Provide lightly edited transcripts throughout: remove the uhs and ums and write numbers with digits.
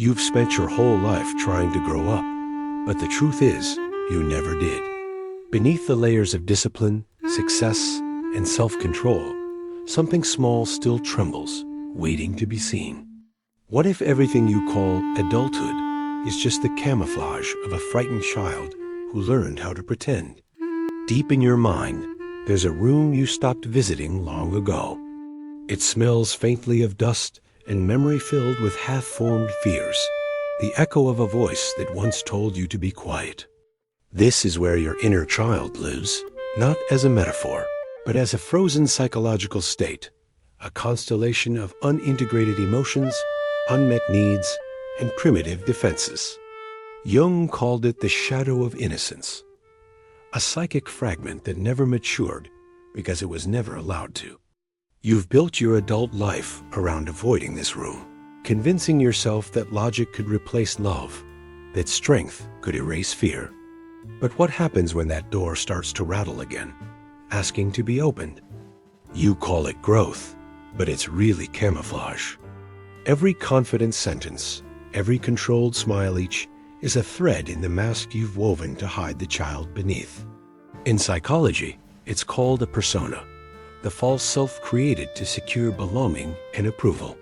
You've spent your whole life trying to grow up, but the truth is, you never did. Beneath the layers of discipline, success, and self-control, something small still trembles, waiting to be seen. What if everything you call adulthood is just the camouflage of a frightened child who learned how to pretend? Deep in your mind, there's a room you stopped visiting long ago. It smells faintly of dust and memory filled with half-formed fears, the echo of a voice that once told you to be quiet. This is where your inner child lives, not as a metaphor, but as a frozen psychological state, a constellation of unintegrated emotions, unmet needs, and primitive defenses. Jung called it the shadow of innocence, a psychic fragment that never matured because it was never allowed to. You've built your adult life around avoiding this room, convincing yourself that logic could replace love, that strength could erase fear. But what happens when that door starts to rattle again, asking to be opened? You call it growth, but it's really camouflage. Every confident sentence, every controlled smile each, is a thread in the mask you've woven to hide the child beneath. In psychology, it's called a persona, the false self created to secure belonging and approval.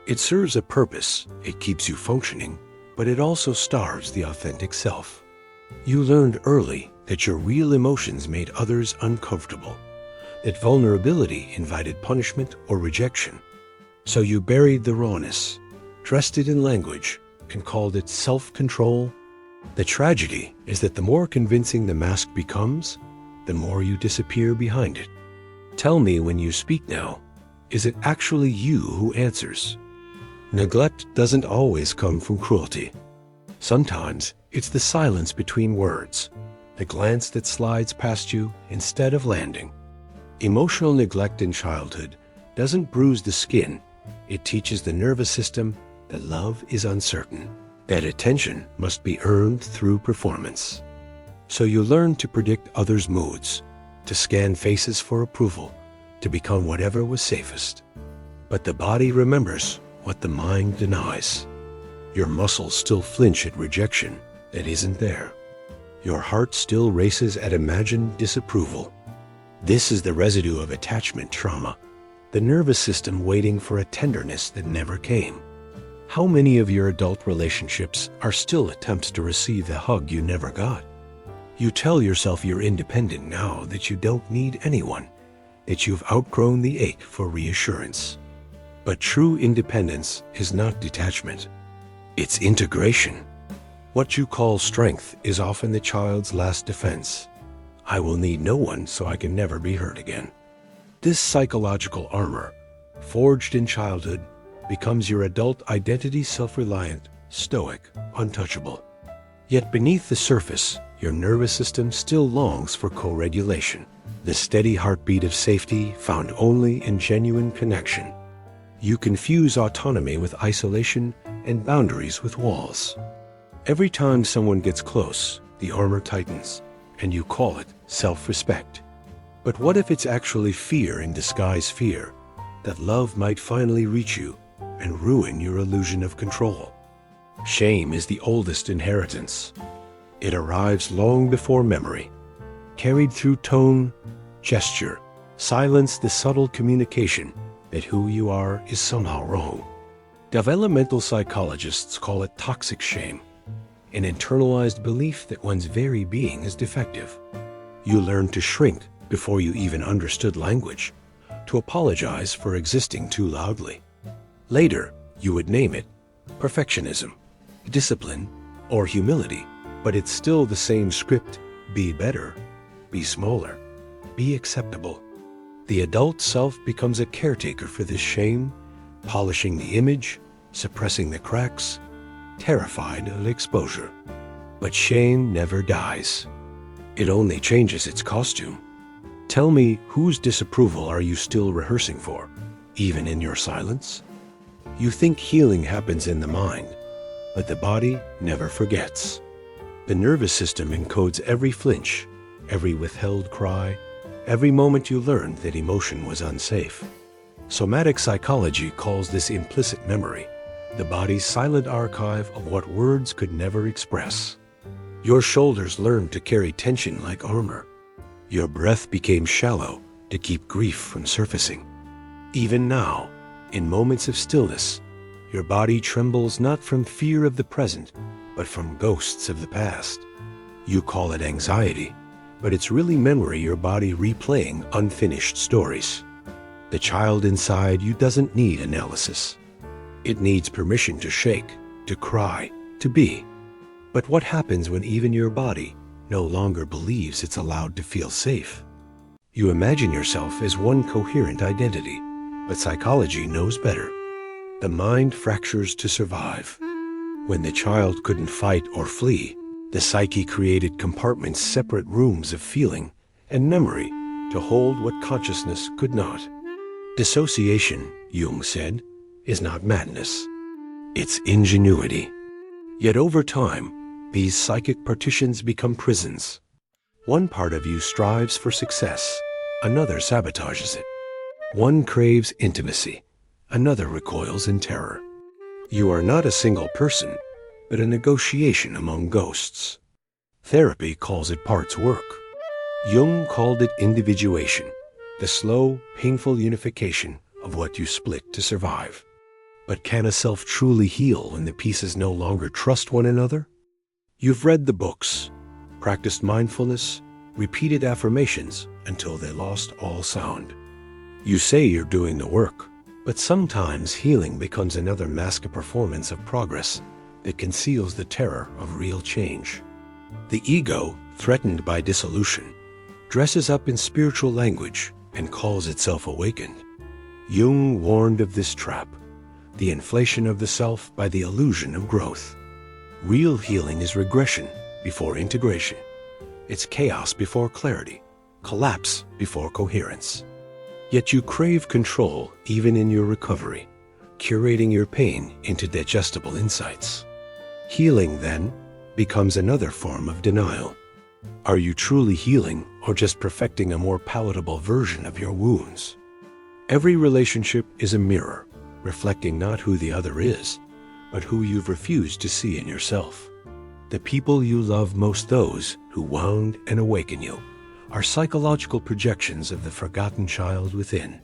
It serves a purpose, it keeps you functioning, but it also starves the authentic self. You learned early that your real emotions made others uncomfortable, that vulnerability invited punishment or rejection. So you buried the rawness, dressed it in language, and called it self-control. The tragedy is that the more convincing the mask becomes, the more you disappear behind it. Tell me when you speak now, is it actually you who answers? Neglect doesn't always come from cruelty. Sometimes it's the silence between words, the glance that slides past you instead of landing. Emotional neglect in childhood doesn't bruise the skin, it teaches the nervous system that love is uncertain, that attention must be earned through performance. So you learn to predict others' moods, to scan faces for approval, to become whatever was safest. But the body remembers what the mind denies. Your muscles still flinch at rejection that isn't there. Your heart still races at imagined disapproval. This is the residue of attachment trauma, the nervous system waiting for a tenderness that never came. How many of your adult relationships are still attempts to receive the hug you never got? You tell yourself you're independent now, that you don't need anyone, that you've outgrown the ache for reassurance. But true independence is not detachment. It's integration. What you call strength is often the child's last defense. I will need no one so I can never be hurt again. This psychological armor, forged in childhood, becomes your adult identity, self-reliant, stoic, untouchable. Yet beneath the surface, your nervous system still longs for co-regulation, the steady heartbeat of safety found only in genuine connection. You confuse autonomy with isolation and boundaries with walls. Every time someone gets close, the armor tightens, and you call it self-respect. But what if it's actually fear in disguise, fear that love might finally reach you and ruin your illusion of control? Shame is the oldest inheritance. It arrives long before memory, carried through tone, gesture, silence, the subtle communication that who you are is somehow wrong. Developmental psychologists call it toxic shame, an internalized belief that one's very being is defective. You learn to shrink before you even understood language, to apologize for existing too loudly. Later, you would name it perfectionism, discipline, or humility, but it's still the same script: be better, be smaller, be acceptable. The adult self becomes a caretaker for this shame, polishing the image, suppressing the cracks, terrified of exposure. But shame never dies. It only changes its costume. Tell me, whose disapproval are you still rehearsing for, even in your silence? You think healing happens in the mind, but the body never forgets. The nervous system encodes every flinch, every withheld cry, every moment you learned that emotion was unsafe. Somatic psychology calls this implicit memory, the body's silent archive of what words could never express. Your shoulders learned to carry tension like armor. Your breath became shallow to keep grief from surfacing. Even now, in moments of stillness, your body trembles not from fear of the present, but from ghosts of the past. You call it anxiety, but it's really memory, your body replaying unfinished stories. The child inside you doesn't need analysis. It needs permission to shake, to cry, to be. But what happens when even your body no longer believes it's allowed to feel safe? You imagine yourself as one coherent identity, but psychology knows better. The mind fractures to survive. When the child couldn't fight or flee, the psyche created compartments, separate rooms of feeling and memory to hold what consciousness could not. Dissociation, Jung said, is not madness. It's ingenuity. Yet over time, these psychic partitions become prisons. One part of you strives for success, another sabotages it. One craves intimacy, another recoils in terror. You are not a single person, but a negotiation among ghosts. Therapy calls it parts work. Jung called it individuation, the slow, painful unification of what you split to survive. But can a self truly heal when the pieces no longer trust one another? You've read the books, practiced mindfulness, repeated affirmations until they lost all sound. You say you're doing the work, but sometimes healing becomes another mask, a performance of progress that conceals the terror of real change. The ego, threatened by dissolution, dresses up in spiritual language and calls itself awakened. Jung warned of this trap, the inflation of the self by the illusion of growth. Real healing is regression before integration. It's chaos before clarity, collapse before coherence. Yet you crave control even in your recovery, curating your pain into digestible insights. Healing, then, becomes another form of denial. Are you truly healing or just perfecting a more palatable version of your wounds? Every relationship is a mirror, reflecting not who the other is, but who you've refused to see in yourself. The people you love most, those who wound and awaken you, are psychological projections of the forgotten child within.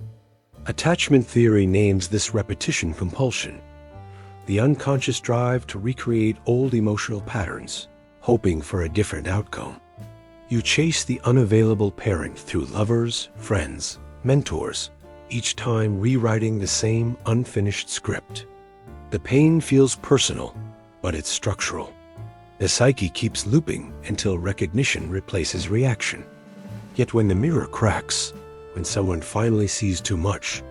Attachment theory names this repetition compulsion, the unconscious drive to recreate old emotional patterns, hoping for a different outcome. You chase the unavailable parent through lovers, friends, mentors, each time rewriting the same unfinished script. The pain feels personal, but it's structural. The psyche keeps looping until recognition replaces reaction. Yet when the mirror cracks, when someone finally sees too much,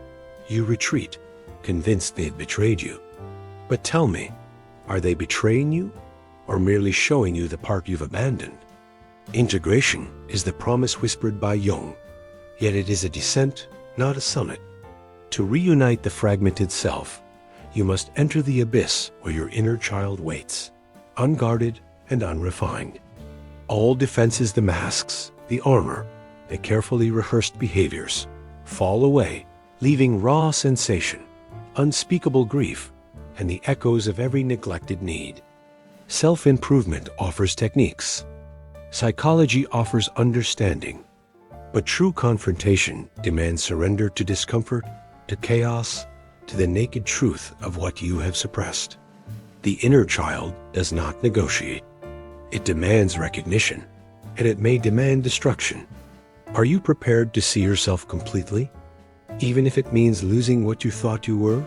you retreat, convinced they've betrayed you. But tell me, are they betraying you, or merely showing you the part you've abandoned? Integration is the promise whispered by Jung, yet it is a descent, not a summit. To reunite the fragmented self, you must enter the abyss where your inner child waits, unguarded and unrefined. All defenses, the masks, the armor, the carefully rehearsed behaviors, fall away, leaving raw sensation, unspeakable grief, and the echoes of every neglected need. Self-improvement offers techniques. Psychology offers understanding. But true confrontation demands surrender to discomfort, to chaos, to the naked truth of what you have suppressed. The inner child does not negotiate. It demands recognition, and it may demand destruction. Are you prepared to see yourself completely, even if it means losing what you thought you were?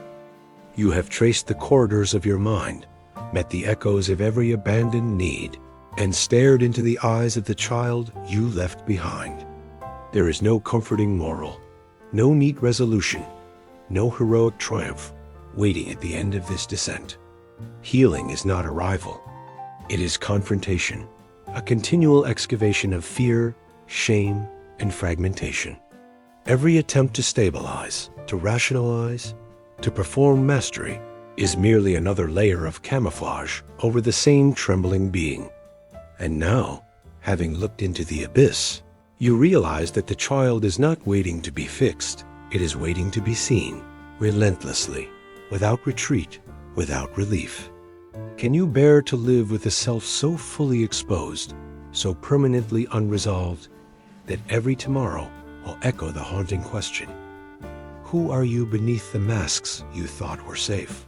You have traced the corridors of your mind, met the echoes of every abandoned need, and stared into the eyes of the child you left behind. There is no comforting moral, no neat resolution, no heroic triumph waiting at the end of this descent. Healing is not arrival. It is confrontation, a continual excavation of fear, shame, and fragmentation. Every attempt to stabilize, to rationalize, to perform mastery is merely another layer of camouflage over the same trembling being. And now, having looked into the abyss, you realize that the child is not waiting to be fixed. It is waiting to be seen, relentlessly, without retreat, without relief? Can you bear to live with a self so fully exposed, so permanently unresolved, that every tomorrow will echo the haunting question, who are you beneath the masks you thought were safe?